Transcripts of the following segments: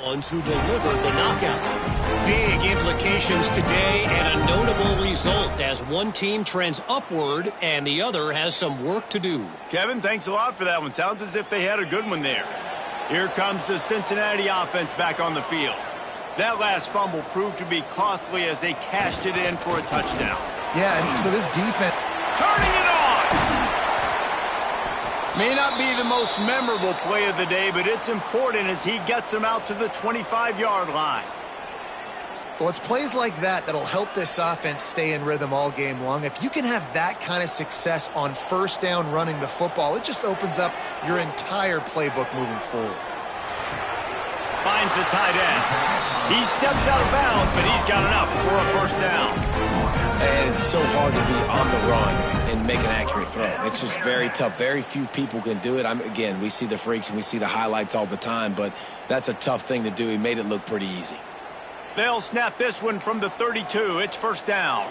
ones who delivered the knockout. Big implications today and a notable result as one team trends upward and the other has some work to do. Kevin, thanks a lot for that one. Sounds as if they had a good one there. Here comes the Cincinnati offense back on the field. That last fumble proved to be costly as they cashed it in for a touchdown. Yeah, and so this defense... Turning it on! May not be the most memorable play of the day, but it's important as he gets them out to the 25-yard line. Well, it's plays like that that'll help this offense stay in rhythm all game long. If you can have that kind of success on first down running the football, it just opens up your entire playbook moving forward. Finds the tight end. He steps out of bounds, but he's got enough for a first down. And it's so hard to be on the run and make an accurate throw. It's just very tough. Very few people can do it. Again, we see the freaks and we see the highlights all the time, but that's a tough thing to do. He made it look pretty easy. They'll snap this one from the 32. It's first down.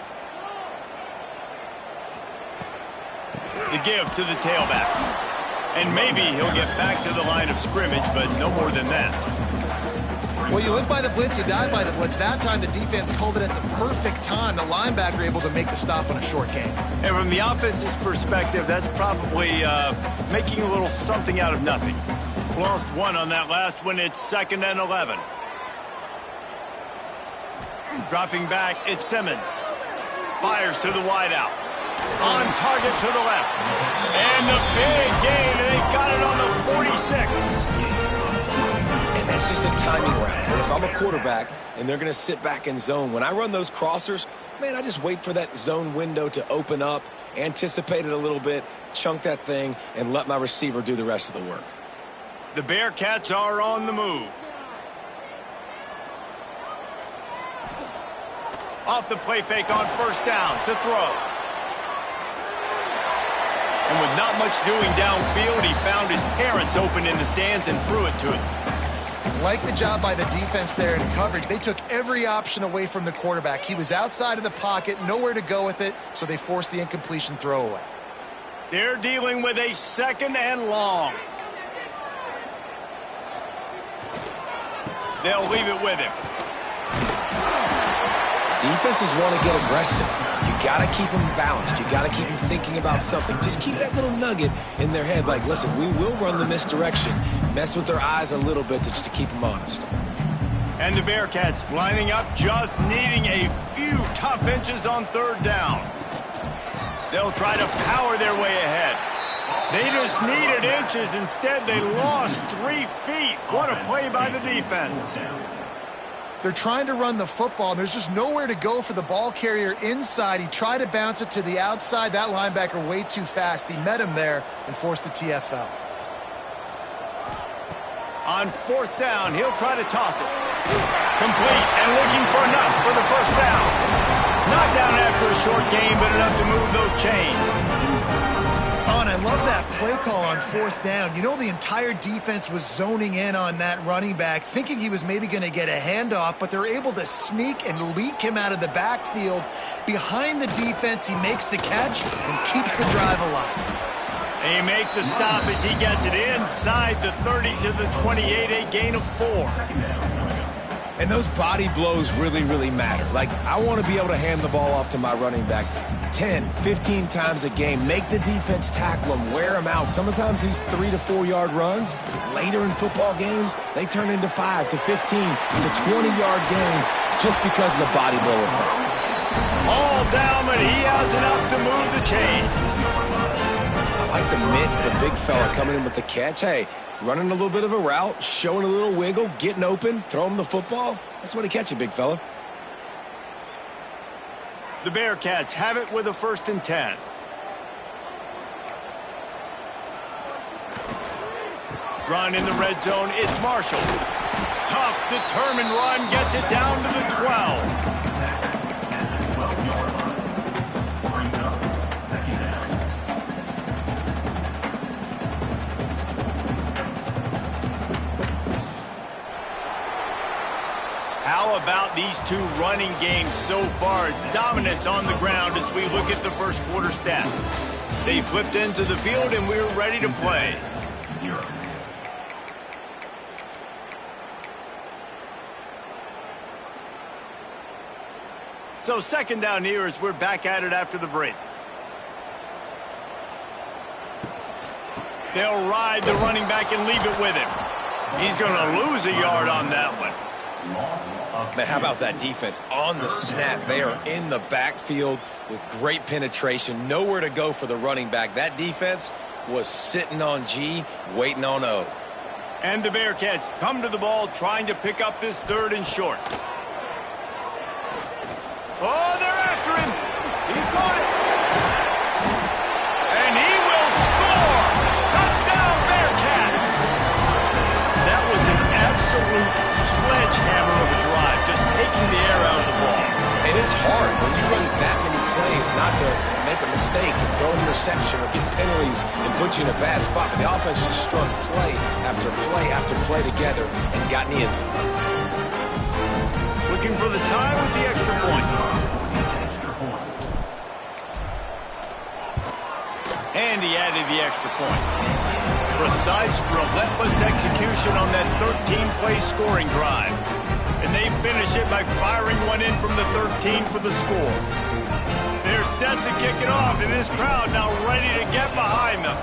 The give to the tailback. And maybe he'll get back to the line of scrimmage, but no more than that. Well, you live by the blitz, you die by the blitz. That time the defense called it at the perfect time. The linebacker able to make the stop on a short gain. And from the offense's perspective, that's probably making a little something out of nothing. Lost one on that last one. It's 2nd and 11. Dropping back, it's Simmons. Fires to the wideout. On target to the left. And the big gain, and they've got it on the 46. And that's just a timing route. And if I'm a quarterback and they're going to sit back in zone, when I run those crossers, man, I just wait for that zone window to open up, anticipate it a little bit, chunk that thing, and let my receiver do the rest of the work. The Bearcats are on the move. Off the play fake on first down to throw. And with not much doing downfield, he found his parents open in the stands and threw it to him. Like the job by the defense there in coverage. They took every option away from the quarterback. He was outside of the pocket, nowhere to go with it, so they forced the incompletion throwaway. They're dealing with a 2nd and long. They'll leave it with him. Defenses want to get aggressive. You got to keep them balanced. You got to keep them thinking about something. Just keep that little nugget in their head like, listen, we will run the misdirection. Mess with their eyes a little bit just to keep them honest. And the Bearcats lining up, just needing a few tough inches on 3rd down. They'll try to power their way ahead. They just needed inches. Instead, they lost 3 feet. What a play by the defense. They're trying to run the football, and there's just nowhere to go for the ball carrier inside. He tried to bounce it to the outside. That linebacker way too fast. He met him there and forced the TFL. On 4th down, he'll try to toss it. Complete and looking for enough for the first down. Not down after a short gain, but enough to move those chains. Oh, and I love that play call on 4th down. You know, the entire defense was zoning in on that running back, thinking he was maybe going to get a handoff, but they're able to sneak and leak him out of the backfield. Behind the defense, he makes the catch and keeps the drive alive. He makes the stop as he gets it inside the 30 to the 28, a gain of 4. And those body blows really, really matter. Like, I want to be able to hand the ball off to my running back 10, 15 times a game. Make the defense tackle them, wear them out. Sometimes these 3 to 4 yard runs, later in football games, they turn into 5 to 15 to 20-yard gains just because of the body blow effect. All down, but he has enough to move the chains. I like the mitts, the big fella coming in with the catch. Hey, running a little bit of a route, showing a little wiggle, getting open, throw him the football. That's what he catch you, big fella. The Bearcats have it with a 1st and 10. Run in the red zone, it's Marshall. Tough, determined run, gets it down to the 12. How about these 2 running games so far? Dominance on the ground as we look at the first quarter stats. They flipped into the field and we're ready to play. So second down here as we're back at it after the break. They'll ride the running back and leave it with him. He's going to lose a yard on that one. Man, how about that defense? On the snap, they are in the backfield with great penetration. Nowhere to go for the running back. That defense was sitting on G, waiting on O. And the Bearcats come to the ball, trying to pick up this third and short. Oh, they're after him. He's got it. And he will score. Touchdown, Bearcats. That was an absolute sledgehammer of a drive, just taking the air out of the ball. It is hard when you run that many plays not to make a mistake and throw an interception or get penalties and put you in a bad spot. But the offense just strung play after play after play together and got in the end zone. Looking for the tie with the extra point. And he added the extra point. Precise, relentless execution on that 13-play scoring drive. And they finish it by firing one in from the 13 for the score. They're set to kick it off, and this crowd now ready to get behind them.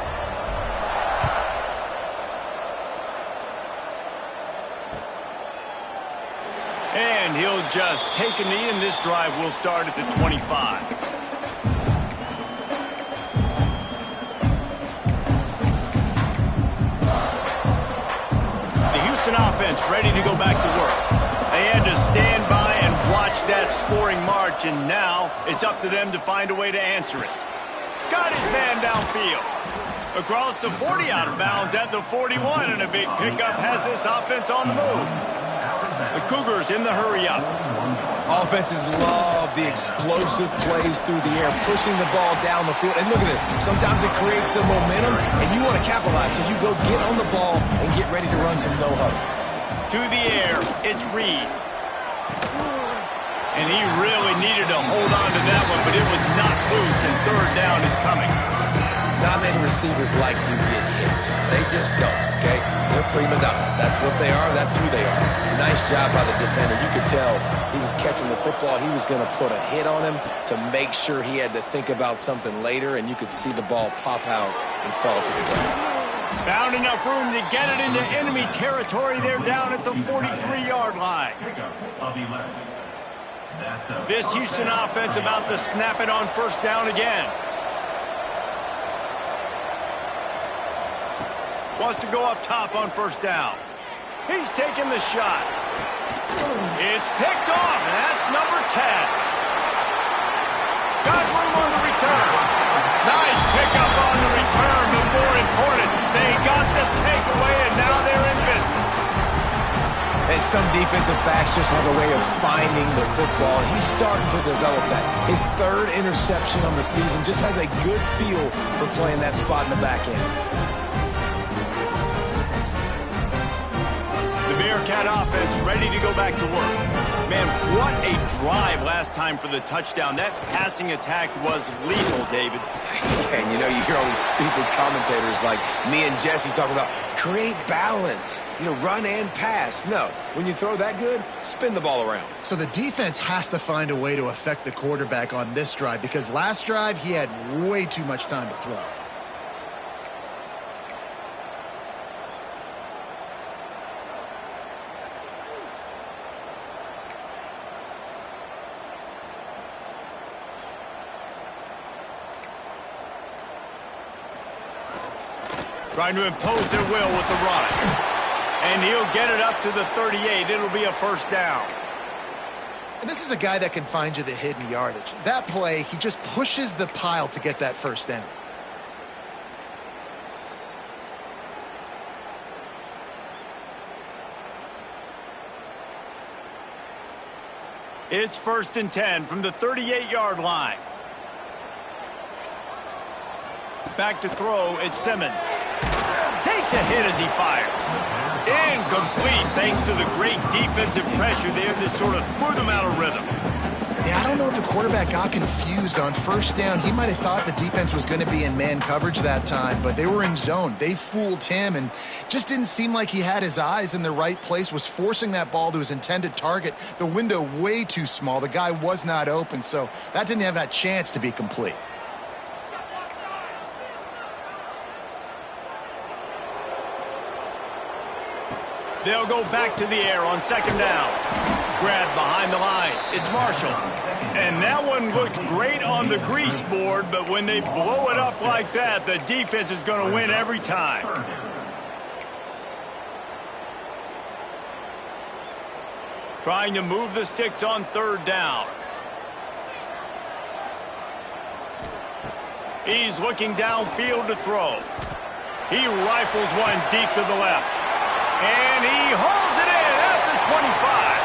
And he'll just take a knee, and this drive will start at the 25. The Houston offense ready to go back to work. They had to stand by and watch that scoring march, and now it's up to them to find a way to answer it. Got his man downfield. Across the 40 out of bounds at the 41, and a big pickup has this offense on the move. The Cougars in the hurry-up. Offenses love the explosive plays through the air, pushing the ball down the field. And look at this. Sometimes it creates some momentum, and you want to capitalize. So you go get on the ball and get ready to run some no-huddle. To the air, it's Reed. And he really needed to hold on to that one, but it was not loose, and third down is coming. Not many receivers like to get hit. They just don't, okay? They're prima donnas. That's what they are. That's who they are. Nice job by the defender. You could tell he was catching the football. He was going to put a hit on him to make sure he had to think about something later, and you could see the ball pop out and fall to the ground. Found enough room to get it into enemy territory. They're down at the 43-yard line. This Houston offense about to snap it on first down again. Wants to go up top on first down. He's taking the shot. It's picked off, and that's number 10. Got room on the return. Nice pickup on the return, but more important, they got the takeaway, and now they're in business. And some defensive backs just have a way of finding the football. He's starting to develop that. His third interception on the season just has a good feel for playing that spot in the back end. Bearcat offense ready to go back to work. Man, what a drive last time for the touchdown. That passing attack was lethal, David. And you know, you hear all these stupid commentators like me and Jesse talking about create balance, you know, run and pass. No, when you throw that good, spin the ball around. So the defense has to find a way to affect the quarterback on this drive, because last drive he had way too much time to throw. Trying to impose their will with the run. And he'll get it up to the 38. It'll be a first down. And this is a guy that can find you the hidden yardage. That play, he just pushes the pile to get that first down. It's 1st and 10 from the 38-yard line. Back to throw, it's Simmons. Takes a hit as he fires. Incomplete thanks to the great defensive pressure there that sort of threw them out of rhythm. Yeah, I don't know if the quarterback got confused on first down. He might have thought the defense was going to be in man coverage that time, but they were in zone. They fooled him and just didn't seem like he had his eyes in the right place, was forcing that ball to his intended target. The window way too small. The guy was not open, so that didn't have that chance to be complete. They'll go back to the air on second down. Grab behind the line. It's Marshall. And that one looked great on the grease board, but when they blow it up like that, the defense is going to win every time. Trying to move the sticks on third down. He's looking downfield to throw. He rifles one deep to the left. And he holds it in after 25.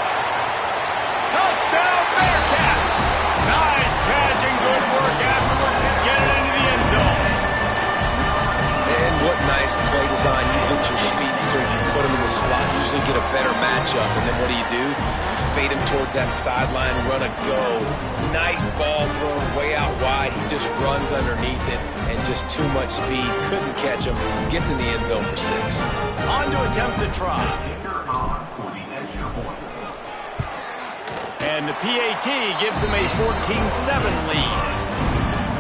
Touchdown, Bearcats! Nice catch and good work afterwards to get it into the end zone. And what nice play design. You get your speedster, you put him in the slot, usually get a better matchup. And then what do? You fade him towards that sideline, run a go. Nice ball thrown way out wide. He just runs underneath it and just too much speed. Couldn't catch him. Gets in the end zone for 6. On to attempt the try. And the PAT gives them a 14-7 lead.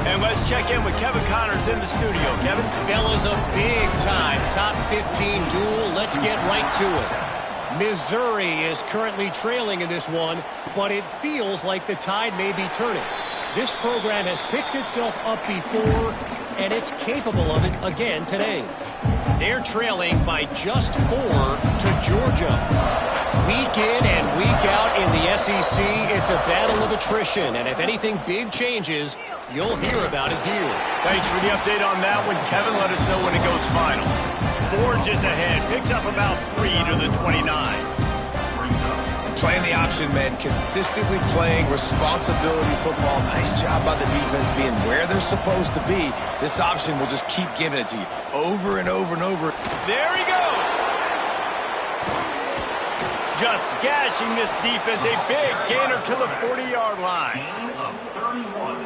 And let's check in with Kevin Connors in the studio. Kevin? Fellas, a big-time top 15 duel. Let's get right to it. Missouri is currently trailing in this one, but it feels like the tide may be turning. This program has picked itself up before, and it's capable of it again today. They're trailing by just 4 to Georgia. Week in and week out in the SEC, it's a battle of attrition, and if anything big changes, you'll hear about it here. Thanks for the update on that one, Kevin. Let us know when it goes final. Forges ahead, picks up about 3 to the 29. Playing the option, man. Consistently playing responsibility football. Nice job by the defense being where they're supposed to be. This option will just keep giving it to you over and over and over. There he goes. Just gashing this defense. A big gainer to the 40-yard line.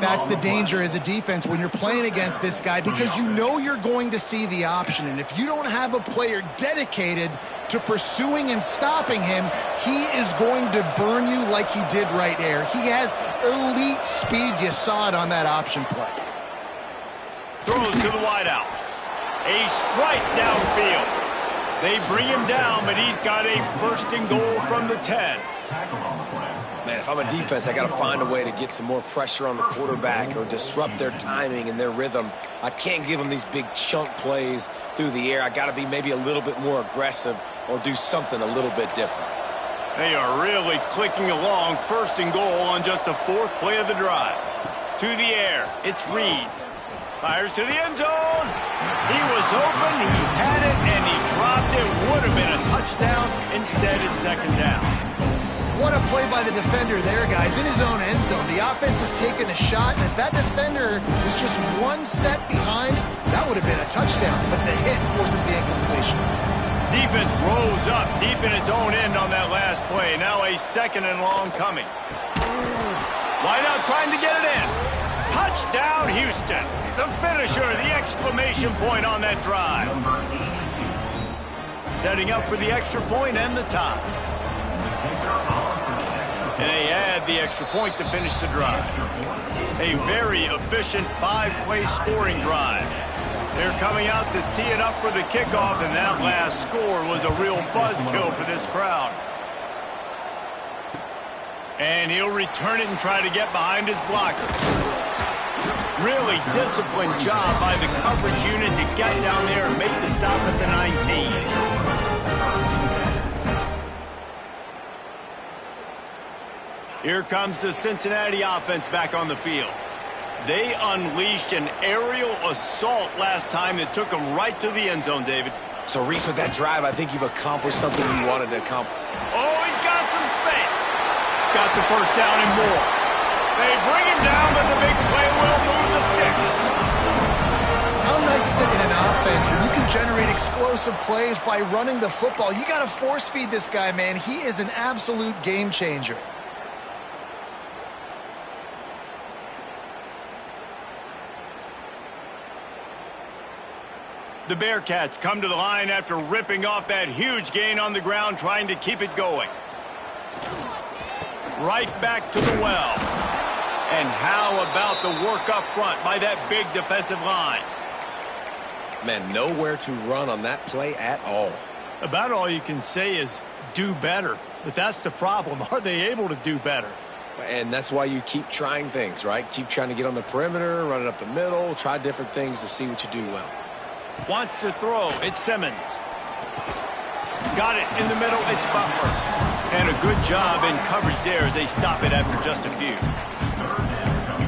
That's the danger as a defense when you're playing against this guy, because you know you're going to see the option. And if you don't have a player dedicated to pursuing and stopping him, he is going to burn you like he did right there. He has elite speed. You saw it on that option play. Throws to the wideout. A strike downfield. They bring him down, but he's got a 1st and goal from the 10. Man, if I'm a defense, I got to find a way to get some more pressure on the quarterback or disrupt their timing and their rhythm. I can't give them these big chunk plays through the air. I got to be maybe a little bit more aggressive or do something a little bit different. They are really clicking along. 1st and goal on just the 4th play of the drive. To the air, it's Reed. Fires to the end zone. He was open, he had it, and he dropped it. Would have been a touchdown. Instead, it's 2nd down. What a play by the defender there, guys. In his own end zone, the offense has taken a shot, and if that defender was just 1 step behind, that would have been a touchdown. But the hit forces the incompletion. Defense rose up deep in its own end on that last play. Now a 2nd and long coming. Wideout trying to get it in. Touchdown, Houston. The finisher, the exclamation point on that drive. Setting up for the extra point and the tie. And they add the extra point to finish the drive. A very efficient 5-play scoring drive. They're coming out to tee it up for the kickoff, and that last score was a real buzzkill for this crowd. And he'll return it and try to get behind his blocker. Really disciplined job by the coverage unit to get down there and make the stop at the 19. Here comes the Cincinnati offense back on the field. They unleashed an aerial assault last time that took them right to the end zone, David. So, Reese, with that drive, I think you've accomplished something you wanted to accomplish. Oh, he's got some space. Got the 1st down and more. They bring him down, but the big play will move the sticks. How nice is it in an offense when you can generate explosive plays by running the football? You got to force feed this guy, man. He is an absolute game changer. The Bearcats come to the line after ripping off that huge gain on the ground, trying to keep it going. Right back to the well. And how about the work up front by that big defensive line? Man, nowhere to run on that play at all. About all you can say is do better. But that's the problem. Are they able to do better? And that's why you keep trying things, right? Keep trying to get on the perimeter, run it up the middle, try different things to see what you do well. Wants to throw. It's Simmons. Got it in the middle. It's Butler. And a good job in coverage there as they stop it after just a few.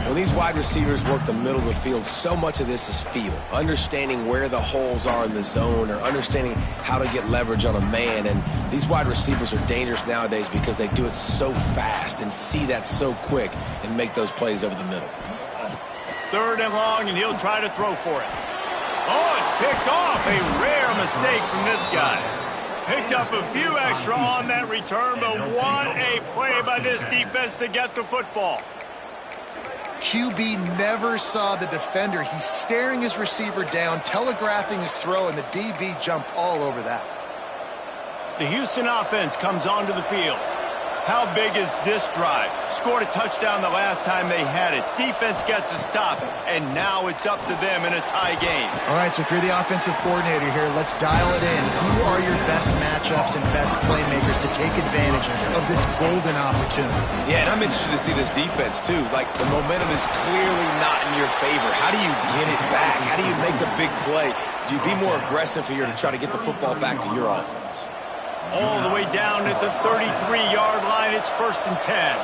When these wide receivers work the middle of the field, so much of this is feel. Understanding where the holes are in the zone or understanding how to get leverage on a man. And these wide receivers are dangerous nowadays because they do it so fast and see that so quick and make those plays over the middle. 3rd and long, and he'll try to throw for it. Oh, it's picked off. A rare mistake from this guy. Picked up a few extra on that return, but what a play by this defense to get the football. QB never saw the defender. He's staring his receiver down, telegraphing his throw, and the DB jumped all over that. The Houston offense comes onto the field. How big is this drive? Scored a touchdown the last time they had it. Defense gets a stop, and now it's up to them in a tie game. All right, so if you're the offensive coordinator here, let's dial it in. Who are your best matchups and best playmakers to take advantage of this golden opportunity? Yeah, and I'm interested to see this defense, too. Like, the momentum is clearly not in your favor. How do you get it back? How do you make the big play? Do you be more aggressive here to try to get the football back to your offense? All the way down at the 33-yard line. It's 1st and 10.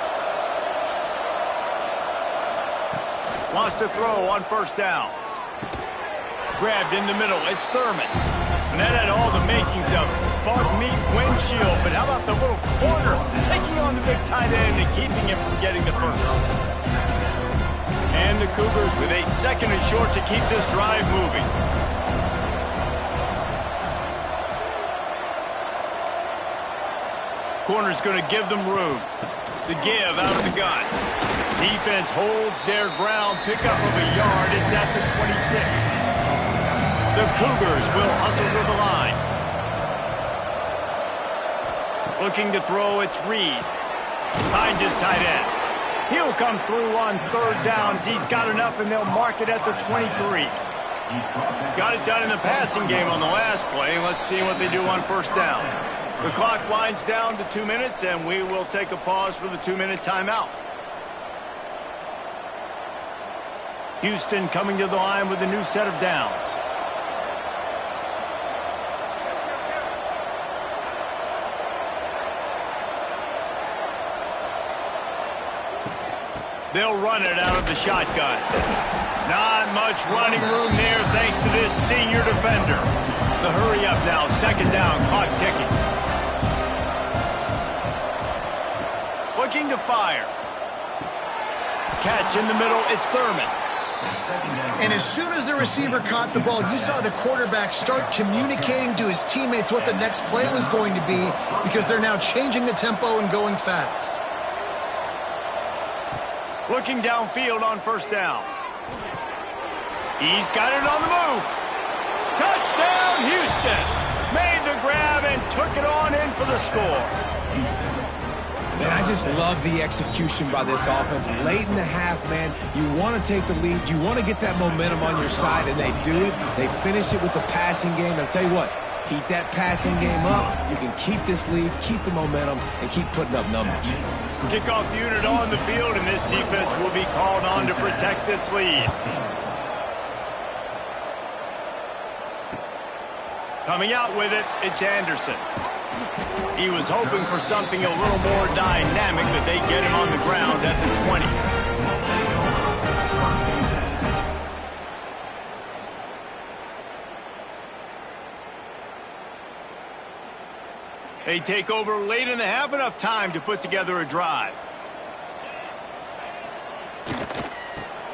Wants to throw on 1st down. Grabbed in the middle. It's Thurman. And that had all the makings of bug meat windshield. But how about the little corner taking on the big tight end and keeping him from getting the first? And the Cougars with a 2nd and short to keep this drive moving. Corner's going to give them room. The give out of the gun. Defense holds their ground. Pickup of a yard. It's at the 26. The Cougars will hustle to the line. Looking to throw, it's Reed. Finds his tight end. He'll come through on 3rd downs. He's got enough, and they'll mark it at the 23. Got it done in the passing game on the last play. Let's see what they do on 1st down. The clock winds down to 2 minutes, and we will take a pause for the 2-minute timeout. Houston coming to the line with a new set of downs. They'll run it out of the shotgun. Not much running room there thanks to this senior defender. The hurry up now, 2nd down, clock ticking. Looking to fire. Catch in the middle, it's Thurman. And as soon as the receiver caught the ball, you saw the quarterback start communicating to his teammates what the next play was going to be because they're now changing the tempo and going fast. Looking downfield on 1st down. He's got it on the move. Touchdown, Houston. Made the grab and took it on in for the score. Man, I just love the execution by this offense. Late in the half, man, you want to take the lead. You want to get that momentum on your side, and they do it. They finish it with the passing game. I'll tell you what, keep that passing game up. You can keep this lead, keep the momentum, and keep putting up numbers. Kickoff unit on the field, and this defense will be called on to protect this lead. Coming out with it, it's Anderson. He was hoping for something a little more dynamic, but they get him on the ground at the 20. They take over late in the half, enough time to put together a drive.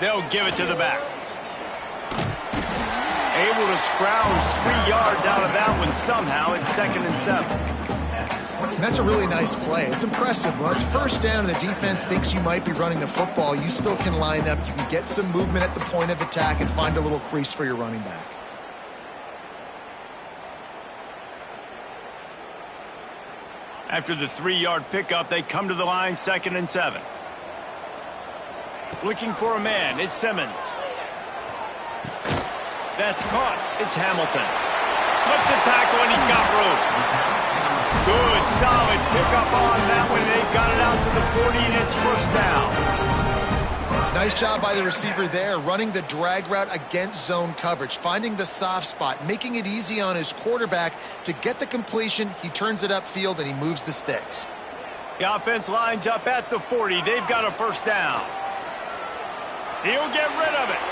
They'll give it to the back. Able to scrounge 3 yards out of that one somehow. It's 2nd and 7. And that's a really nice play. It's impressive. When it's 1st down and the defense thinks you might be running the football, you still can line up. You can get some movement at the point of attack and find a little crease for your running back. After the 3-yard pickup, they come to the line 2nd and 7. Looking for a man, it's Simmons. That's caught, it's Hamilton. Slips a tackle and he's got room. Good, solid pickup on that one. They've got it out to the 40 and it's first down. Nice job by the receiver there, running the drag route against zone coverage, finding the soft spot, making it easy on his quarterback to get the completion. He turns it upfield and he moves the sticks. The offense lines up at the 40. They've got a first down. He'll get rid of it.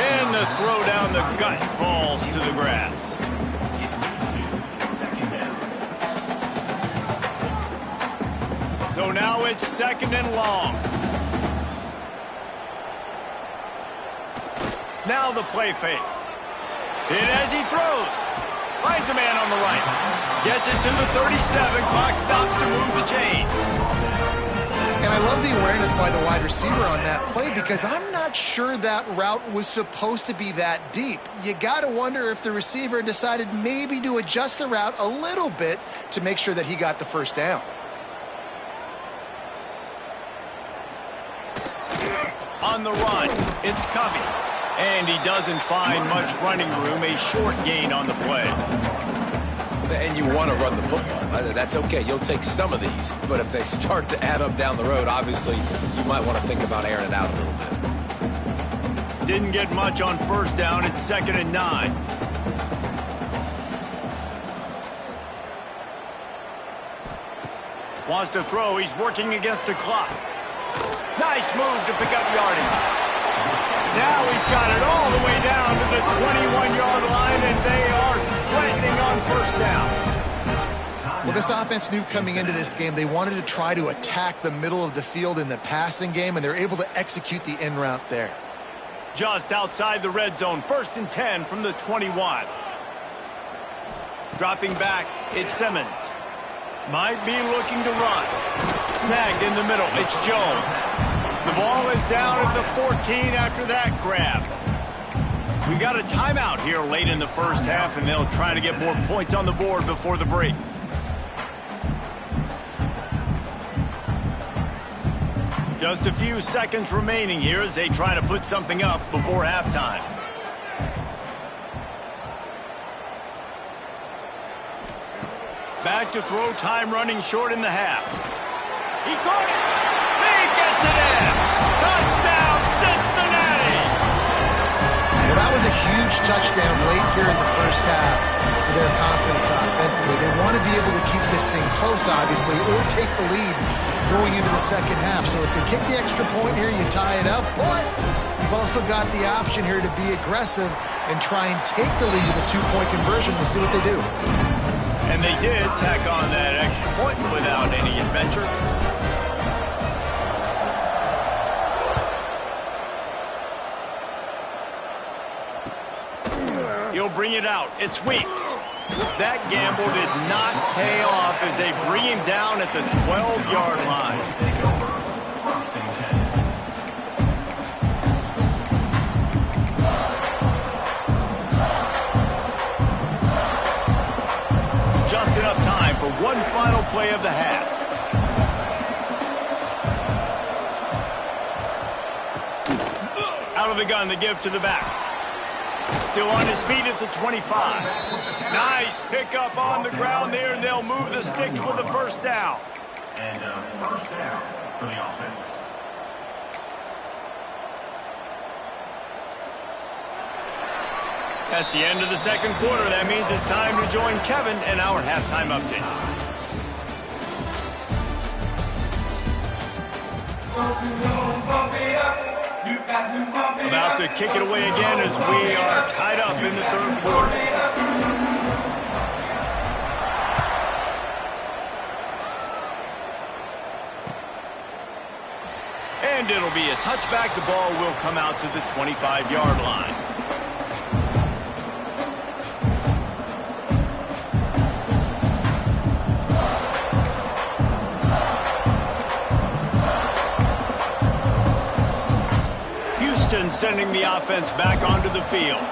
And the throw down the gut falls to the grass. So now it's 2nd and long. Now the play fake. And as he throws, finds a man on the right. Gets it to the 37. Clock stops to move the chains. And I love the awareness by the wide receiver on that play because I'm not sure that route was supposed to be that deep. You got to wonder if the receiver decided maybe to adjust the route a little bit to make sure that he got the first down. On the run, it's Covey. And he doesn't find much running room, a short gain on the play. And you want to run the football. That's okay. You'll take some of these. But if they start to add up down the road, obviously, you might want to think about airing it out a little bit. Didn't get much on first down. It's 2nd and 9. Wants to throw. He's working against the clock. Nice move to pick up yardage. Now he's got it all the way down to the 21-yard line, and they are threatening on first down. Well, this offense knew coming into this game they wanted to try to attack the middle of the field in the passing game, and they're able to execute the in route there. Just outside the red zone, 1st and 10 from the 21. Dropping back, it's Simmons. Might be looking to run. Snagged in the middle, it's Jones. The ball is down at the 14 after that grab. We got a timeout here late in the first half, and they'll try to get more points on the board before the break. Just a few seconds remaining here as they try to put something up before halftime. Back to throw, time running short in the half. He caught it. He gets it in. Touchdown, Cincinnati. Well, that was a huge touchdown late here in the first half for their confidence offensively. They want to be able to keep this thing close, obviously, or take the lead going into the second half. So if they kick the extra point here, you tie it up. But you've also got the option here to be aggressive and try and take the lead with a 2-point conversion. We'll see what they do. And they did tack on that extra point without any adventure. He'll bring it out. It's Weeks. That gamble did not pay off as they bring him down at the 12-yard line. Just enough time for one final play of the half. Out of the gun to give to the back. Still on his feet at the 25. Nice pickup on the ground there, and they'll move the sticks with the first down. And first down for the offense. That's the end of the second quarter. That means it's time to join Kevin in our halftime update. About to kick it away again as we are tied up in the third quarter. And it'll be a touchback. The ball will come out to the 25-yard line. Sending the offense back onto the field.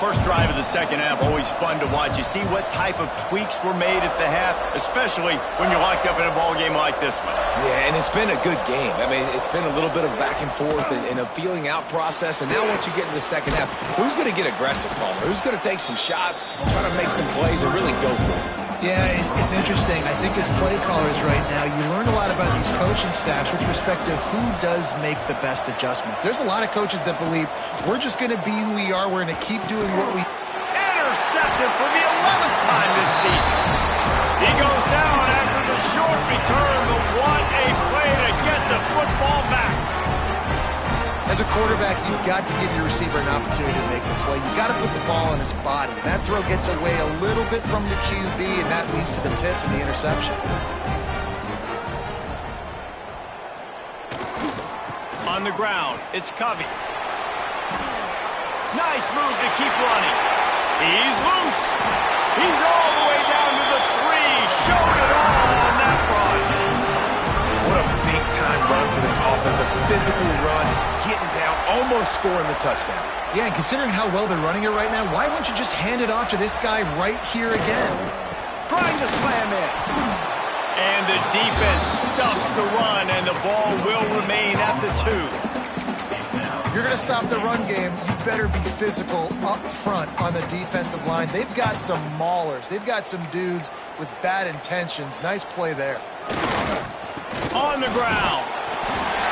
First drive of the second half, always fun to watch. You see what type of tweaks were made at the half, especially when you're locked up in a ball game like this one. Yeah, and it's been a good game. I mean, it's been a little bit of back and forth and a feeling out process. And now once you get in the second half, who's going to get aggressive, Palmer? Who's going to take some shots, try to make some plays, and really go for it? Yeah, it's interesting. I think as play callers right now, you learn a lot about these coaching staffs with respect to who does make the best adjustments. There's a lot of coaches that believe we're just going to be who we are. We're going to keep doing what we... Intercepted for the 11th time this season. He goes down after the short return, but what a play to get the football back. As a quarterback, you've got to give your receiver an opportunity to make the play. You've got to put the ball on his body. That throw gets away a little bit from the QB, and that leads to the tip and the interception. On the ground, it's Covey. Nice move to keep running. He's loose. He's all the way down to the 3. Showed it all on that run. What a big-time run for this offense. A physical run, getting down, almost scoring the touchdown. Yeah, and considering how well they're running it right now, why wouldn't you just hand it off to this guy right here again? Trying to slam it. And the defense stuffs the run, and the ball will remain at the 2. If you're going to stop the run game, you better be physical up front on the defensive line. They've got some maulers. They've got some dudes with bad intentions. Nice play there. On the ground.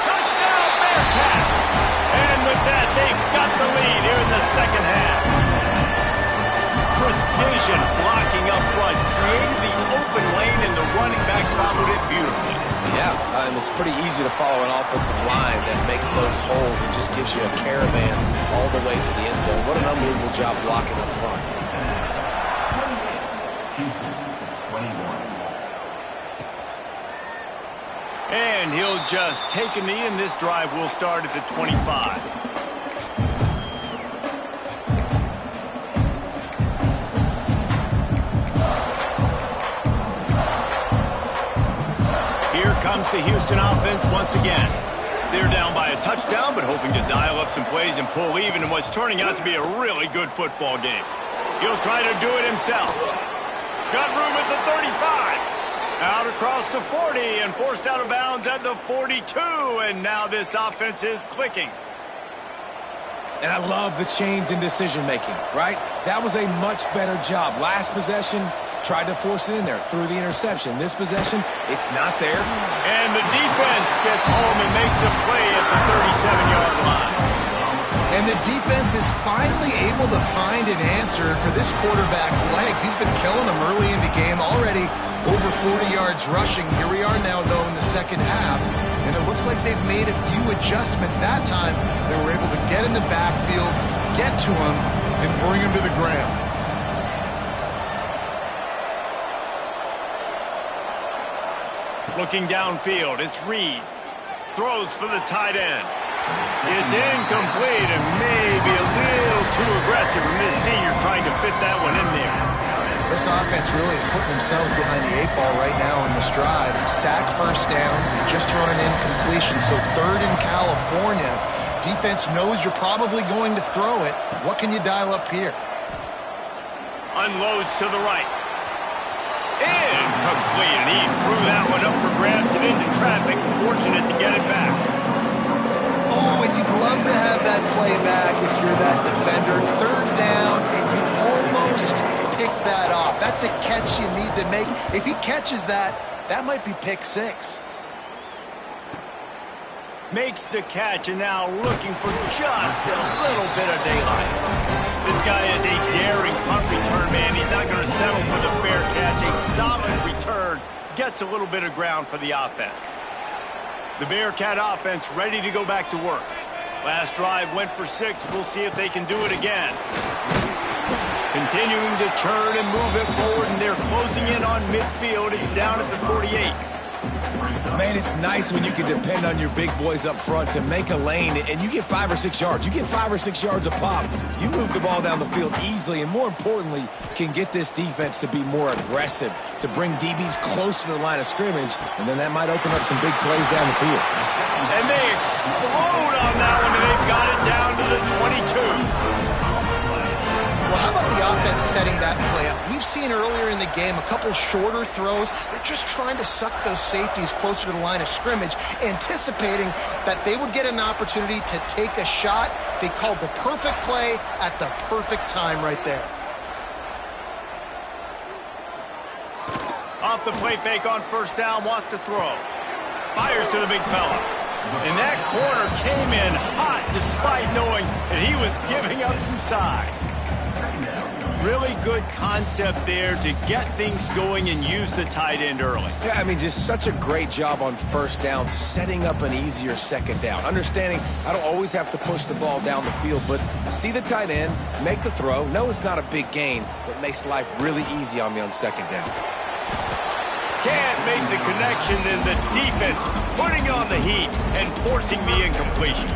Touchdown, Bearcats! And with that, they've got the lead here in the second half. Precision blocking up front created the open lane, and the running back followed it beautifully. Yeah, and it's pretty easy to follow an offensive line that makes those holes and just gives you a caravan all the way to the end zone. What an unbelievable job blocking up front. Houston, 21. And he'll just take a knee, and this drive will start at the 25. Here comes the Houston offense once again. They're down by a touchdown, but hoping to dial up some plays and pull even in what's turning out to be a really good football game. He'll try to do it himself. Got room at the 35. Out across the 40 and forced out of bounds at the 42. And now this offense is clicking. And I love the change in decision-making, right? That was a much better job. Last possession, tried to force it in there, threw the interception. This possession, it's not there. And the defense gets home and makes a play at the 37-yard line. And the defense is finally able to find an answer for this quarterback's legs. He's been killing them early in the game, already over 40 yards rushing. Here we are now, though, in the second half. And it looks like they've made a few adjustments. That time, they were able to get in the backfield, get to him, and bring him to the ground. Looking downfield, it's Reed. Throws for the tight end. It's incomplete and maybe a little too aggressive from this senior trying to fit that one in there. This offense really is putting themselves behind the 8 ball right now in this drive. Sack first down, just thrown an incompletion, so 3rd in California. Defense knows you're probably going to throw it. What can you dial up here? Unloads to the right. Incomplete, and he threw that one up for grabs and into traffic. Fortunate to get it back. Oh, and you'd love to have that play back if you're that defender. 3rd down, and you almost pick that off. That's a catch you need to make. If he catches that, that might be pick 6. Makes the catch, and now looking for just a little bit of daylight. This guy is a daring punt return man. He's not going to settle for the fair catch. A solid return. Gets a little bit of ground for the offense. The Bearcat offense ready to go back to work. Last drive went for 6. We'll see if they can do it again. Continuing to churn and move it forward, and they're closing in on midfield. It's down at the 48. Man, it's nice when you can depend on your big boys up front to make a lane, and you get 5 or 6 yards. You get 5 or 6 yards a pop. You move the ball down the field easily, and more importantly, can get this defense to be more aggressive, to bring DBs close to the line of scrimmage, and then that might open up some big plays down the field. And they explode on that one, and they've got it down to the 22. Well, how about the offense setting that play up? We've seen earlier in the game a couple shorter throws. They're just trying to suck those safeties closer to the line of scrimmage, anticipating that they would get an opportunity to take a shot. They called the perfect play at the perfect time right there. Off the play fake on first down, wants to throw. Fires to the big fella. And that corner came in hot despite knowing that he was giving up some size. Really good concept there to get things going and use the tight end early. Yeah, I mean, just such a great job on first down, setting up an easier second down. Understanding I don't always have to push the ball down the field, but see the tight end, make the throw. No, it's not a big gain, but makes life really easy on me on second down. Can't make the connection, and the defense putting on the heat and forcing the incompletion.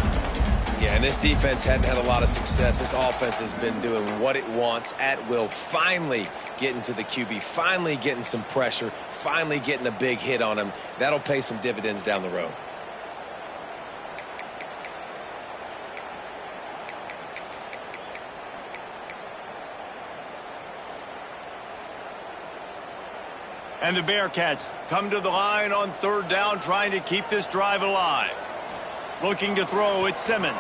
Yeah, and this defense hadn't had a lot of success. This offense has been doing what it wants at will. Finally getting to the QB, finally getting some pressure, finally getting a big hit on him. That'll pay some dividends down the road. And the Bearcats come to the line on third down, trying to keep this drive alive. Looking to throw, it's Simmons.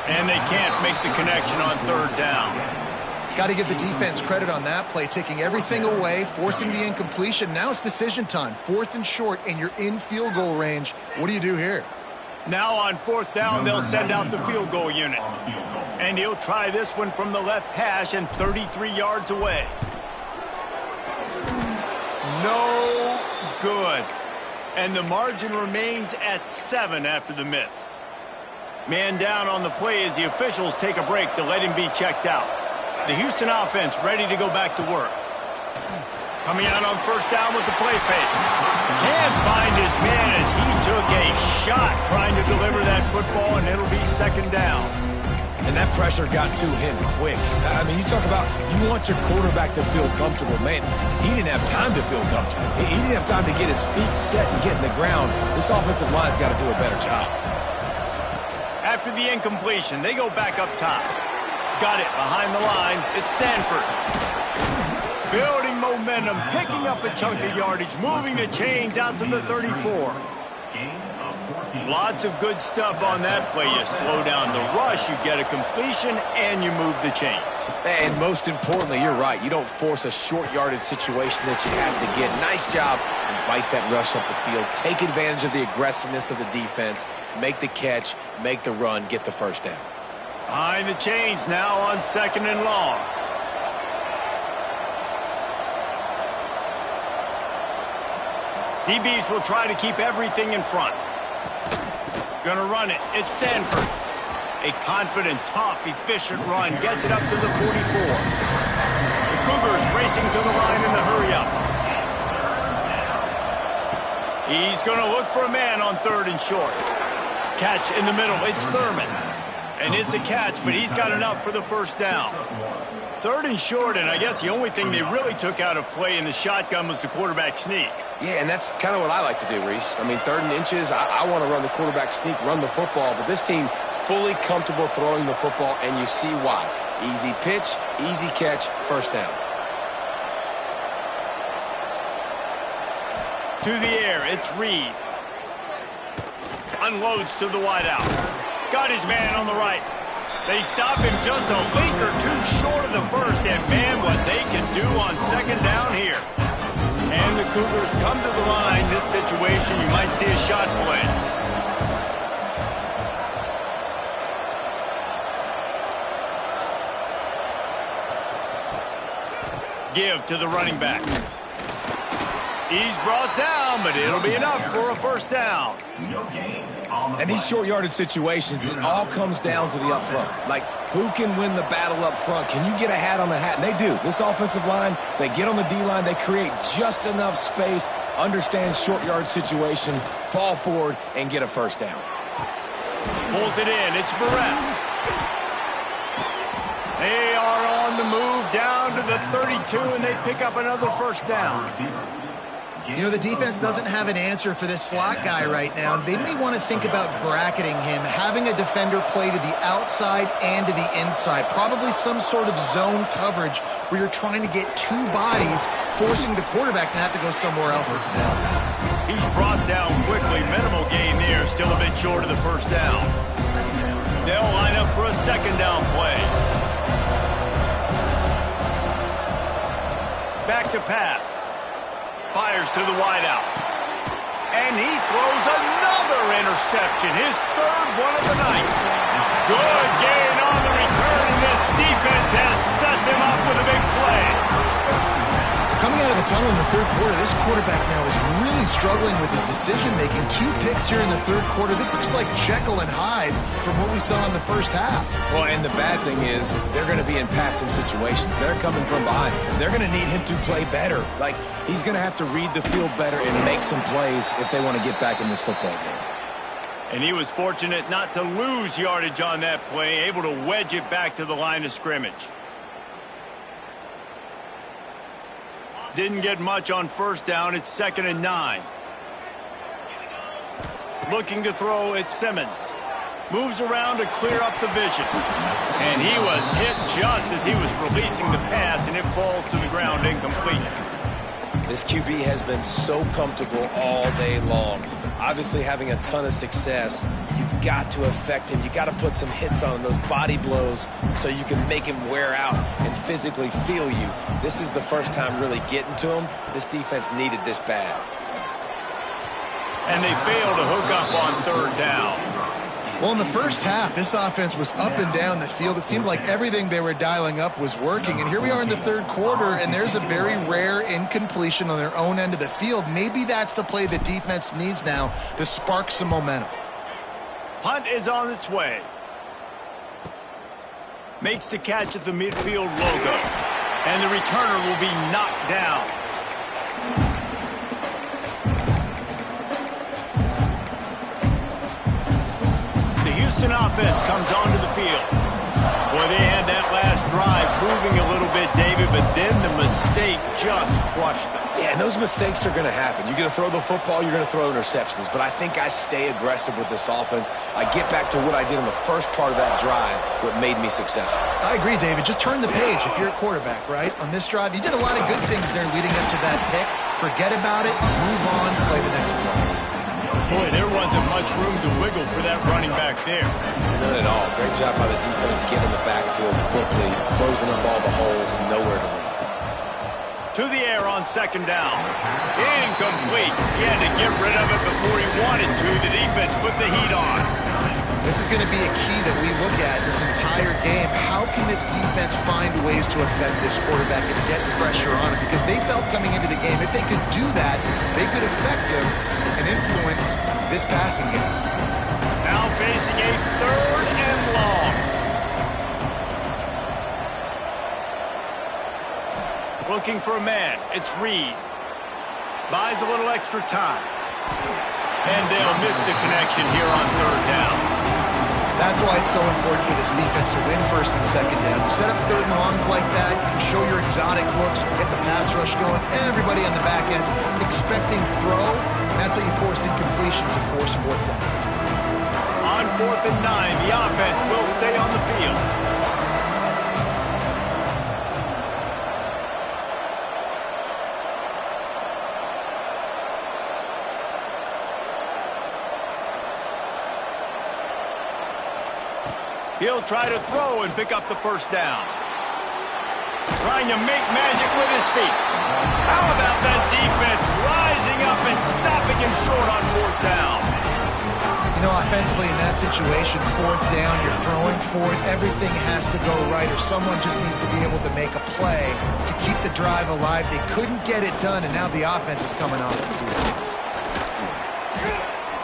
And they can't make the connection on third down. Got to give the defense credit on that play, taking everything away, forcing the incompletion. Now it's decision time. 4th and short, and you're in field goal range. What do you do here? Now on fourth down, they'll send out the field goal unit. And he'll try this one from the left hash and 33 yards away. No good. And the margin remains at 7 after the miss. Man down on the play as the officials take a break to let him be checked out. The Houston offense ready to go back to work. Coming out on first down with the play fake. Can't find his man as he took a shot trying to deliver that football, and it'll be second down. And that pressure got to him quick. I mean, you talk about you want your quarterback to feel comfortable. Man, he didn't have time to feel comfortable. He didn't have time to get his feet set and get in the ground. This offensive line's got to do a better job. After the incompletion, they go back up top. Got it behind the line. It's Sanford. Building momentum, picking up a chunk of yardage, moving the chains out to the 34. Lots of good stuff on that play. You slow down the rush, you get a completion, and you move the chains. And most importantly, you're right. You don't force a short yardage situation that you have to get. Nice job. Invite that rush up the field. Take advantage of the aggressiveness of the defense. Make the catch, make the run, get the first down. Behind the chains now on second and long. DBs will try to keep everything in front. Gonna run it. It's Sanford. A confident, tough, efficient run. Gets it up to the 44. The Cougars racing to the line in the hurry-up. He's gonna look for a man on third and short. Catch in the middle. It's Thurman. And it's a catch, but he's got enough for the first down. Third and short, and I guess the only thing they really took out of play in the shotgun was the quarterback sneak. Yeah, and that's kind of what I like to do, Reese. I mean, 3rd and inches, I want to run the quarterback sneak, run the football, but this team fully comfortable throwing the football, and you see why. Easy pitch, easy catch, first down. To the air, it's Reed. Unloads to the wideout. Got his man on the right. They stop him just a link or two short of the first, and man, what they can do on second down here. And the Cougars come to the line. This situation, you might see a shot play. Give to the running back. He's brought down, but it'll be enough for a first down. And these short yardage situations, it all comes down to the up front. Like, who can win the battle up front? Can you get a hat on the hat? And they do. This offensive line, they get on the D-line, they create just enough space, understand short yard situation, fall forward, and get a first down. Pulls it in. It's Barres. They are on the move down to the 32, and they pick up another first down. You know, the defense doesn't have an answer for this slot guy right now. They may want to think about bracketing him, having a defender play to the outside and to the inside. Probably some sort of zone coverage where you're trying to get two bodies, forcing the quarterback to have to go somewhere else with the ball. He's brought down quickly. Minimal gain there, still a bit short of the first down. They'll line up for a second down play. Back to pass. Fires to the wideout. And he throws another interception. His third one of the night. Good gain on the return, and this defense has set them up with a big play. Coming out of the tunnel in the third quarter, this quarterback now is really struggling with his decision-making. 2 picks here in the third quarter. This looks like Jekyll and Hyde from what we saw in the first half. Well, and the bad thing is they're going to be in passing situations. They're coming from behind. They're going to need him to play better. Like, he's going to have to read the field better and make some plays if they want to get back in this football game. And he was fortunate not to lose yardage on that play, able to wedge it back to the line of scrimmage. Didn't get much on first down. It's 2nd and 9. Looking to throw at Simmons. Moves around to clear up the vision. And he was hit just as he was releasing the pass, and it falls to the ground incomplete. This QB has been so comfortable all day long. Obviously having a ton of success. You've got to affect him. You've got to put some hits on him, those body blows, so you can make him wear out and physically feel you. This is the first time really getting to him. This defense needed this bad. And they fail to hook up on third down. Well, in the first half, this offense was up and down the field. It seemed like everything they were dialing up was working. And here we are in the third quarter, and there's a very rare incompletion on their own end of the field. Maybe that's the play the defense needs now to spark some momentum. Punt is on its way. Makes the catch at the midfield logo. And the returner will be knocked down. Offense comes onto the field. Boy, they had that last drive moving a little bit, David, but then the mistake just crushed them. Yeah, and those mistakes are going to happen. You're going to throw the football, you're going to throw interceptions, but I think I stay aggressive with this offense. I get back to what I did in the first part of that drive, what made me successful. I agree, David. Just turn the page if you're a quarterback, right? On this drive, you did a lot of good things there leading up to that pick. Forget about it, move on, play the next play. Boy, there wasn't much room to wiggle for that running back there. None at all. Great job by the defense getting in the backfield quickly, closing up all the holes, nowhere to run. To the air on second down. Incomplete. He had to get rid of it before he wanted to. The defense put the heat on. This is going to be a key that we look at this entire game. How can this defense find ways to affect this quarterback and get pressure on him? Because they felt coming into the game, if they could do that, they could affect him and influence this passing game. Now facing a 3rd and long. Looking for a man. It's Reed. Buys a little extra time. And they'll miss the connection here on third down. That's why it's so important for this defense to win first and second down. You set up 3rd and longs like that, you can show your exotic looks, get the pass rush going, everybody on the back end expecting throw, and that's how you force incompletions and force 4th downs. On 4th and 9, the offense will stay on the field. He'll try to throw and pick up the first down. Trying to make magic with his feet. How about that defense rising up and stopping him short on 4th down? You know, offensively in that situation, 4th down, you're throwing for it, everything has to go right, or someone just needs to be able to make a play to keep the drive alive. They couldn't get it done, and now the offense is coming off the field.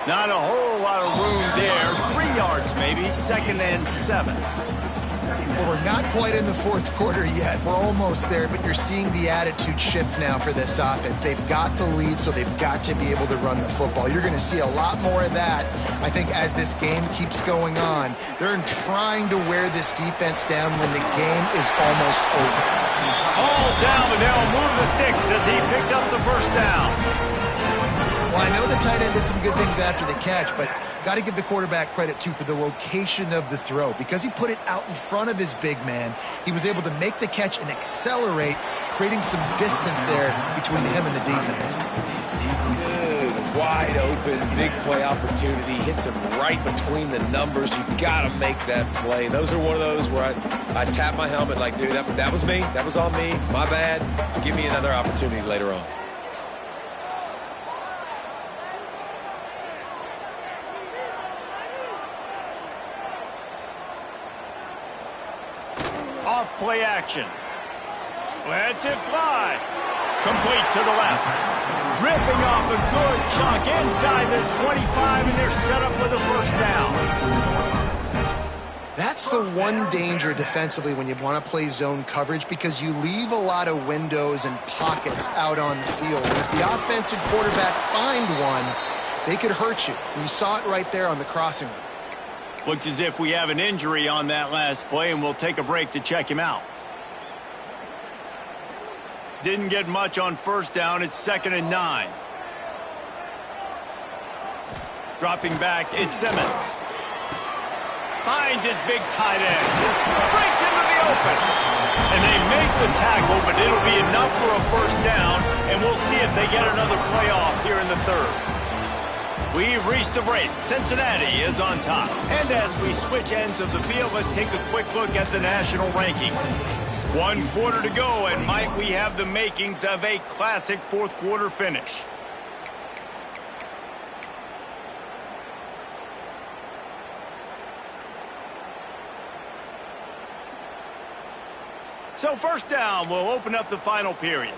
Not a whole lot of room there. 3 yards maybe. 2nd and 7. Well, we're not quite in the 4th quarter yet. We're almost there, but you're seeing the attitude shift now for this offense. They've got the lead, so they've got to be able to run the football. You're going to see a lot more of that, I think, as this game keeps going on. They're trying to wear this defense down when the game is almost over. All down, and they'll move the sticks as he picks up the first down. tight end did some good things after the catch, but got to give the quarterback credit, too, for the location of the throw. Because he put it out in front of his big man, he was able to make the catch and accelerate, creating some distance there between him and the defense. Good, wide open, big play opportunity. Hits him right between the numbers. You got to make that play. Those are one of those where I tap my helmet like, dude, that was me. That was on me. My bad. Give me another opportunity later on. Off play action. Lets it fly. Complete to the left. Ripping off a good chunk inside the 25, and they're set up with a first down. That's the one danger defensively when you want to play zone coverage, because you leave a lot of windows and pockets out on the field. And if the offensive quarterback find one, they could hurt you. And you saw it right there on the crossing. Looks as if we have an injury on that last play, and we'll take a break to check him out. Didn't get much on first down. It's 2nd and 9. Dropping back, it's Simmons. Finds his big tight end. Breaks into the open. And they make the tackle, but it'll be enough for a first down, and we'll see if they get another playoff here in the third. We've reached the break. Cincinnati is on top. And as we switch ends of the field, let's take a quick look at the national rankings. 1 quarter to go, and might we have the makings of a classic fourth quarter finish. So first down, we'll open up the final period.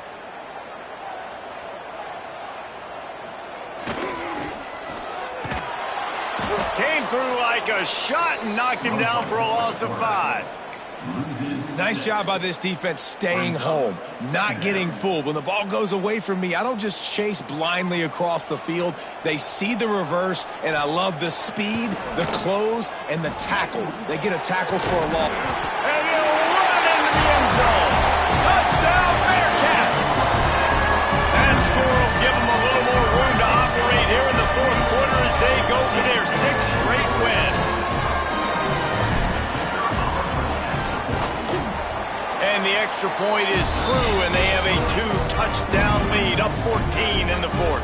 Came through like a shot and knocked him down for a loss of 5. Nice job by this defense staying home, not getting fooled. When the ball goes away from me, I don't just chase blindly across the field. They see the reverse, and I love the speed, the close, and the tackle. They get a tackle for a loss. And he'll run into the end zone. Touchdown, Bearcats! That score will give them a little more room to operate here in the fourth quarter as they go for their 6th straight win. And the extra point is true, and they have a 2-touchdown lead, up 14 in the fourth.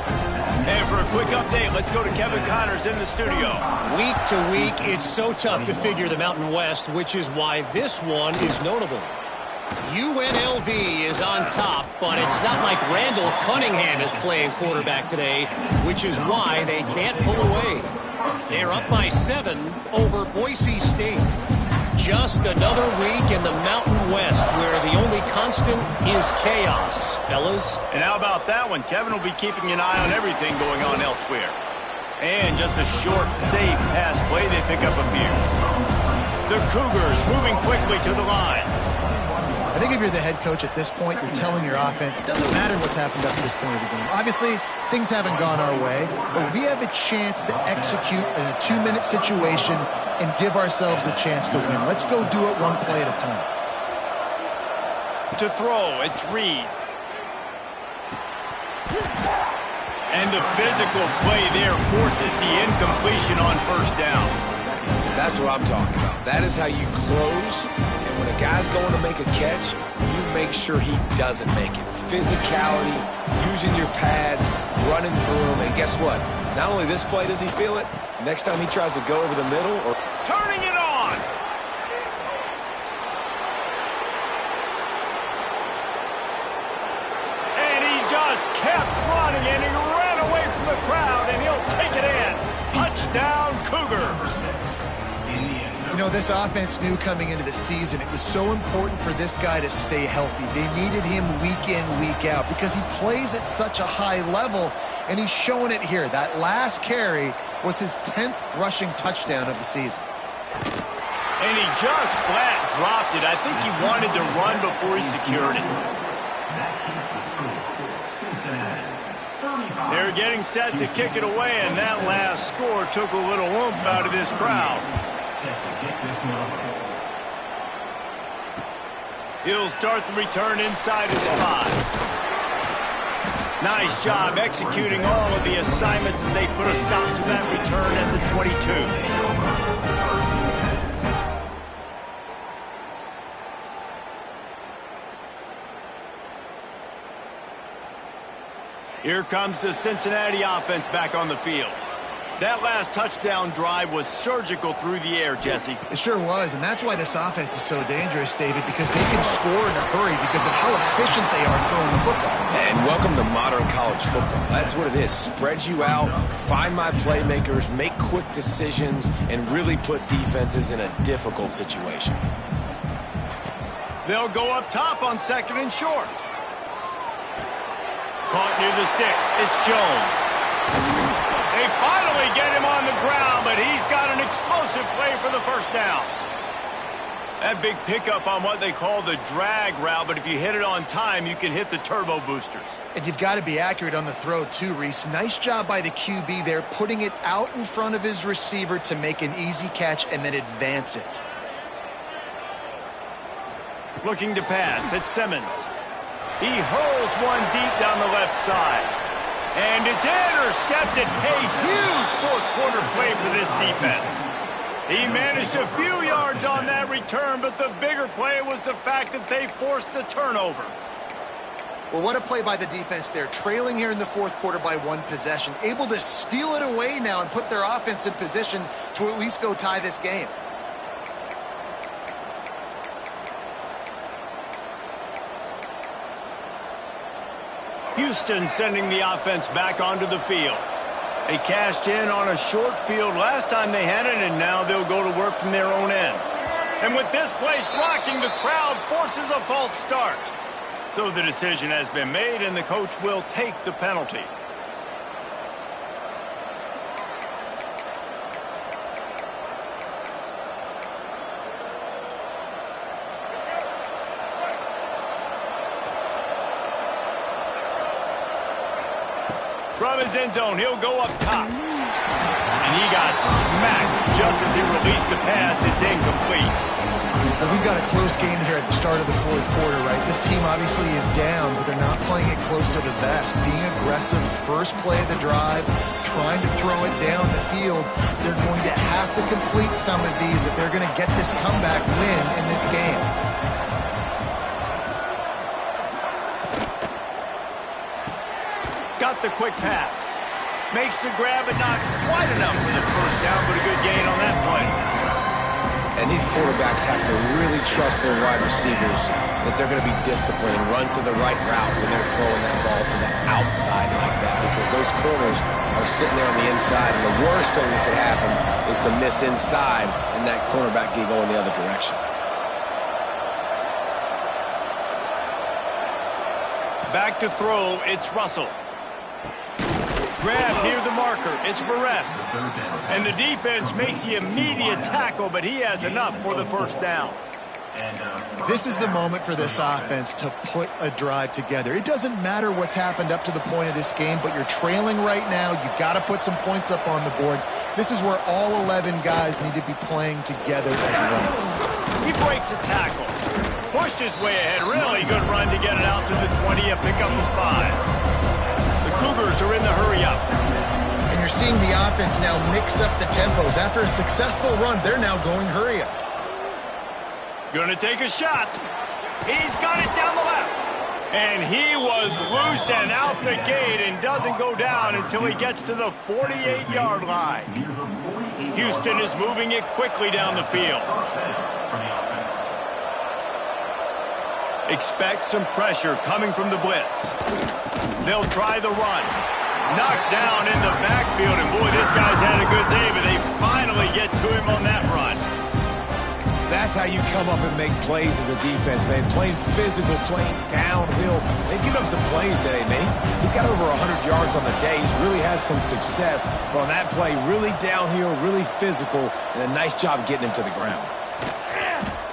And for a quick update, let's go to Kevin Connors in the studio. Week to week, it's so tough to figure the Mountain West, which is why this one is notable. UNLV is on top, but it's not like Randall Cunningham is playing quarterback today, which is why they can't pull away. They're up by 7 over Boise State. Just another week in the Mountain West where the only constant is chaos, fellas. And how about that one? Kevin will be keeping an eye on everything going on elsewhere. And just a short, safe pass play, they pick up a few. The Cougars moving quickly to the line. I think if you're the head coach at this point, you're telling your offense, it doesn't matter what's happened up to this point of the game. Obviously, things haven't gone our way, but we have a chance to execute in a 2-minute situation and give ourselves a chance to win. Let's go do it one play at a time. To throw, it's Reed. And the physical play there forces the incompletion on first down. That's what I'm talking about. That is how you close. And when a guy's going to make a catch, you make sure he doesn't make it. Physicality, using your pads, running through them. And guess what? Not only this play does he feel it, next time he tries to go over the middle or turning it on. And he just kept running, and he ran away from the crowd, and he'll take it in. Touchdown, Cougars. You know, this offense knew coming into the season it was so important for this guy to stay healthy. They needed him week in, week out because he plays at such a high level, and he's showing it here. That last carry was his 10th rushing touchdown of the season. And he just flat dropped it. I think he wanted to run before he secured it. They're getting set to kick it away, and that last score took a little oomph out of this crowd. He'll start the return inside his 5. Nice job executing all of the assignments as they put a stop to that return at the 22. Here comes the Cincinnati offense back on the field. That last touchdown drive was surgical through the air, Jesse. It sure was, and that's why this offense is so dangerous, David, because they can score in a hurry because of how efficient they are throwing the football. And welcome to modern college football. That's what it is. Spread you out, find my playmakers, make quick decisions, and really put defenses in a difficult situation. They'll go up top on 2nd and short. Caught near the sticks. It's Jones. They finally get him on the ground, but he's got an explosive play for the first down. That big pickup on what they call the drag route, but if you hit it on time, you can hit the turbo boosters. And you've got to be accurate on the throw, too, Reese. Nice job by the QB there, putting it out in front of his receiver to make an easy catch and then advance it. Looking to pass, it's Simmons. He hurls one deep down the left side. And it's intercepted. A huge fourth-quarter play for this defense. He managed a few yards on that return, but the bigger play was the fact that they forced the turnover. Well, what a play by the defense there. Trailing here in the fourth quarter by one possession. Able to steal it away now and put their offense in position to at least go tie this game. Houston sending the offense back onto the field. They cashed in on a short field last time they had it, and now they'll go to work from their own end. And with this place rocking, the crowd forces a false start. So the decision has been made, and the coach will take the penalty. From his end zone, he'll go up top. And he got smacked just as he released the pass. It's incomplete. Well, we've got a close game here at the start of the fourth quarter, right? This team obviously is down, but they're not playing it close to the vest. Being aggressive, first play of the drive, trying to throw it down the field. They're going to have to complete some of these if they're going to get this comeback win in this game. Got the quick pass. Makes the grab, but not quite enough for the first down, but a good gain on that play. And these quarterbacks have to really trust their wide receivers that they're going to be disciplined and run to the right route when they're throwing that ball to the outside like that, because those corners are sitting there on the inside, and the worst thing that could happen is to miss inside and that cornerback get going the other direction. Back to throw, it's Russell. Grab near the marker, it's Barres. And the defense makes the immediate tackle, but he has enough for the first down. This is the moment for this offense to put a drive together. It doesn't matter what's happened up to the point of this game, but you're trailing right now. You've got to put some points up on the board. This is where all 11 guys need to be playing together as one. He breaks a tackle. Pushed his way ahead. Really good run to get it out to the 20 and pick up a 5. The Cougars are in the hurry-up. And you're seeing the offense now mix up the tempos. After a successful run, they're now going hurry-up. Gonna take a shot. He's got it down the left. And he was loose and out the gate and doesn't go down until he gets to the 48-yard line. Houston is moving it quickly down the field. Expect some pressure coming from the blitz. They'll try the run. Knocked down in the backfield, and boy, this guy's had a good day, but they finally get to him on that run. That's how you come up and make plays as a defense, man. Playing physical, playing downhill. They give up some plays today, man. He's got over 100 yards on the day. He's really had some success. But on that play, really downhill, really physical, and a nice job getting him to the ground.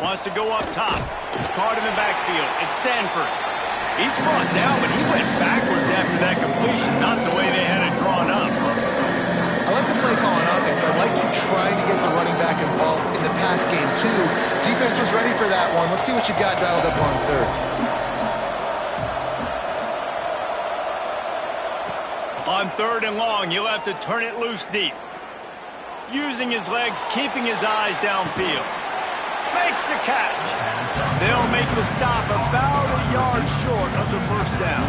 Wants to go up top. Caught in the backfield. It's Sanford. He's brought down, but he went backwards after that completion, not the way they had it drawn up. I like the play call on offense. I like you trying to get the running back involved in the pass game, too. Defense was ready for that one. Let's see what you got dialed up on third. On 3rd and long, he'll have to turn it loose deep. Using his legs, keeping his eyes downfield. Makes the catch. They'll make the stop about a yard short of the first down.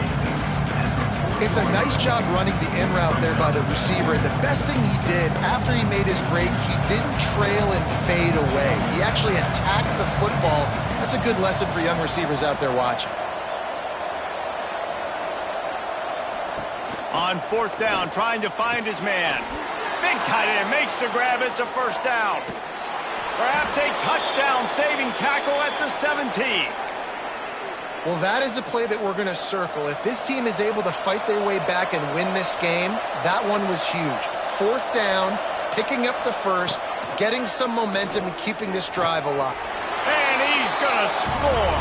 It's a nice job running the in route there by the receiver. And the best thing he did after he made his break, he didn't trail and fade away. He actually attacked the football. That's a good lesson for young receivers out there watching. On 4th down, trying to find his man. Big tight end makes the grab. It's a first down. Perhaps a touchdown-saving tackle at the 17. Well, that is a play that we're going to circle. If this team is able to fight their way back and win this game, that one was huge. 4th down, picking up the first, getting some momentum and keeping this drive alive. And he's going to score.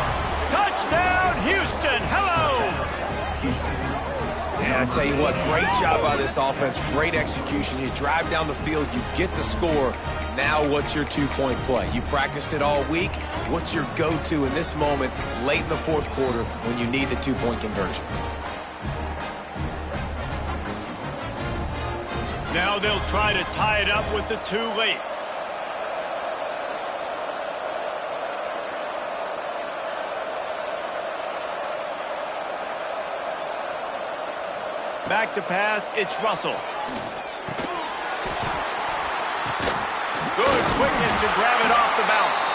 Touchdown, Houston. Hello. And I tell you what, great job by this offense, great execution. You drive down the field, you get the score. Now what's your two-point play? You practiced it all week. What's your go-to in this moment late in the 4th quarter when you need the two-point conversion? Now they'll try to tie it up with the 2 late. Back to pass, it's Russell. Good quickness to grab it off the bounce.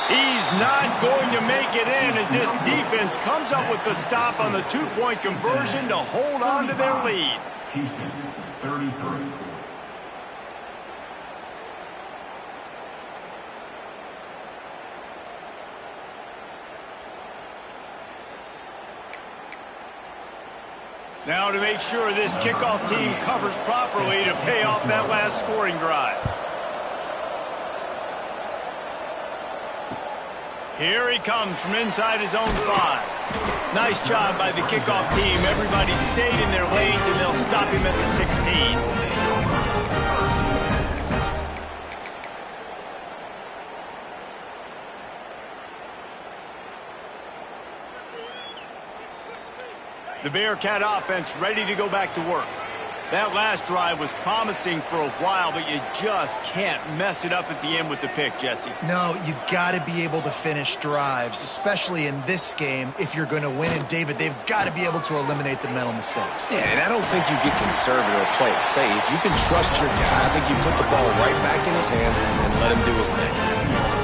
He's not going to make it in as this defense comes up with the stop on the 2-point conversion to hold on to their lead. Houston, 33. Now to make sure this kickoff team covers properly to pay off that last scoring drive. Here he comes from inside his own 5. Nice job by the kickoff team. Everybody stayed in their lanes, and they'll stop him at the 16. The Bearcat offense ready to go back to work. That last drive was promising for a while, but you just can't mess it up at the end with the pick, Jesse. No, you got to be able to finish drives, especially in this game if you're going to win. And, David, they've got to be able to eliminate the mental mistakes. Yeah, and I don't think you get conservative or play it safe. You can trust your guy. I think you put the ball right back in his hands and let him do his thing.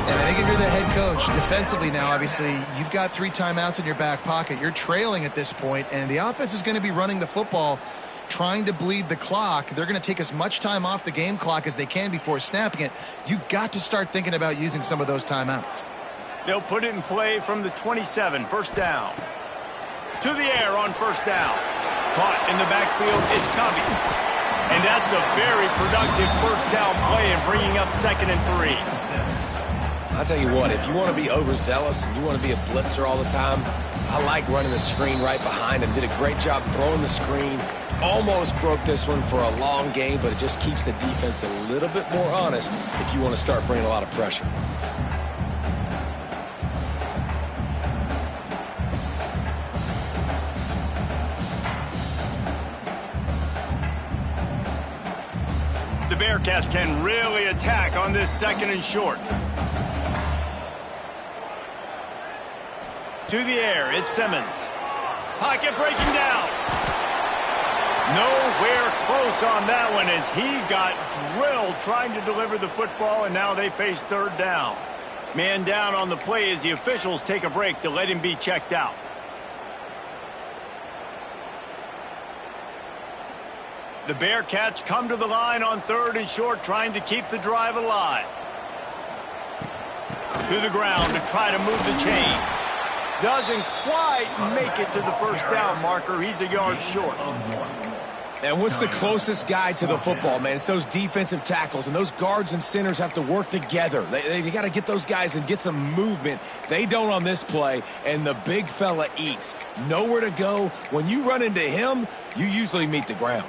And I think if you're the head coach, defensively now, obviously, you've got 3 timeouts in your back pocket. You're trailing at this point, and the offense is going to be running the football, trying to bleed the clock. They're going to take as much time off the game clock as they can before snapping it. You've got to start thinking about using some of those timeouts. They'll put it in play from the 27, first down. To the air on first down. Caught in the backfield, it's Covey. And that's a very productive first down play in bringing up 2nd and 3. I'll tell you what, if you want to be overzealous and you want to be a blitzer all the time, I like running the screen right behind him. Did a great job throwing the screen. Almost broke this one for a long game, but it just keeps the defense a little bit more honest if you want to start bringing a lot of pressure. The Bearcats can really attack on this 2nd and short. To the air, it's Simmons. Pocket breaking down. Nowhere close on that one as he got drilled trying to deliver the football, and now they face 3rd down. Man down on the play as the officials take a break to let him be checked out. The Bearcats come to the line on 3rd and short, trying to keep the drive alive. To the ground to try to move the chains. Doesn't quite make it to the first down marker. He's a yard short. And what's the closest guy to the football, man? It's those defensive tackles, and those guards and centers have to work together. They got to get those guys and get some movement. They don't on this play, and the big fella eats. Nowhere to go. When you run into him, you usually meet the ground.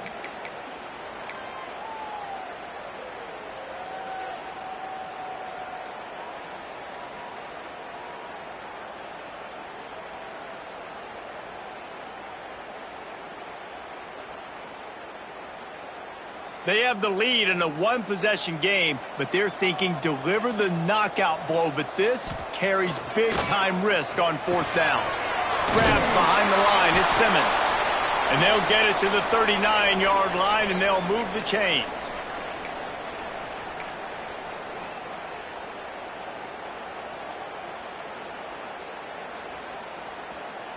They have the lead in a one-possession game, but they're thinking deliver the knockout blow. But this carries big-time risk on fourth down. Grabbed behind the line, it's Simmons. And they'll get it to the 39-yard line, and they'll move the chains.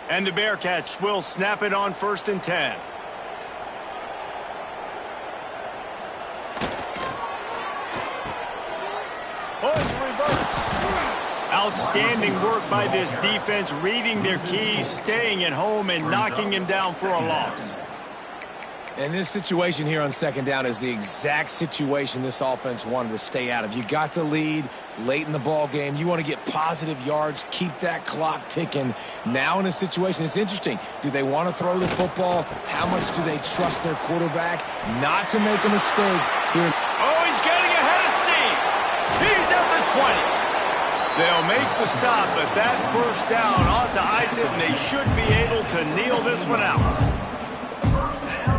And the Bearcats will snap it on 1st and 10. Oh, it's reversed. Outstanding work by this defense, reading their keys, staying at home, and knocking him down for a loss. And this situation here on 2nd down is the exact situation this offense wanted to stay out of. You got the lead late in the ball game. You want to get positive yards, keep that clock ticking. Now in a situation, it's interesting. Do they want to throw the football? How much do they trust their quarterback not to make a mistake here? Oh, he's getting ahead of steam. He's at the 20. They'll make the stop, but that first down ought to ice it, and they should be able to kneel this one out.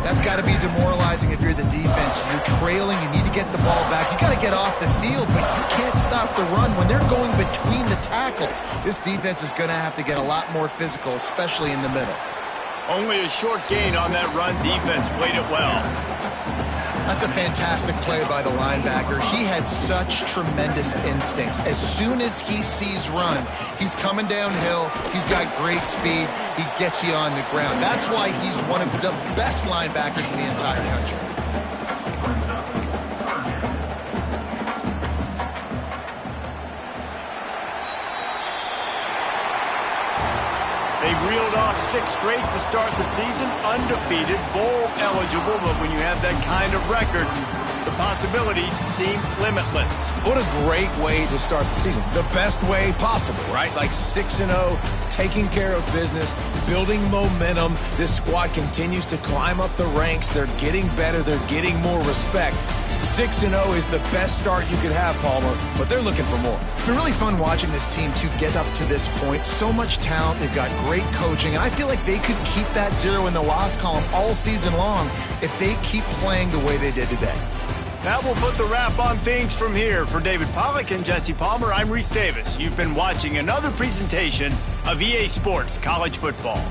That's got to be demoralizing if you're the defense. You're trailing. You need to get the ball back. You got to get off the field, but you can't stop the run when they're going between the tackles. This defense is going to have to get a lot more physical, especially in the middle. Only a short gain on that run. Defense played it well. That's a fantastic play by the linebacker. He has such tremendous instincts. As soon as he sees run, he's coming downhill. He's got great speed. He gets you on the ground. That's why he's one of the best linebackers in the entire country. They reeled off 6 straight to start the season, undefeated, bowl eligible, but when you have that kind of record, the possibilities seem limitless. What a great way to start the season. The best way possible, right? Like 6-0, taking care of business, building momentum. This squad continues to climb up the ranks. They're getting better. They're getting more respect. 6-0 is the best start you could have, Palmer, but they're looking for more. It's been really fun watching this team to get up to this point. So much talent. They've got great coaching, and I feel like they could keep that 0 in the loss column all season long if they keep playing the way they did today. That will put the wrap on things from here. For David Pollack and Jesse Palmer, I'm Reese Davis. You've been watching another presentation of EA Sports College Football.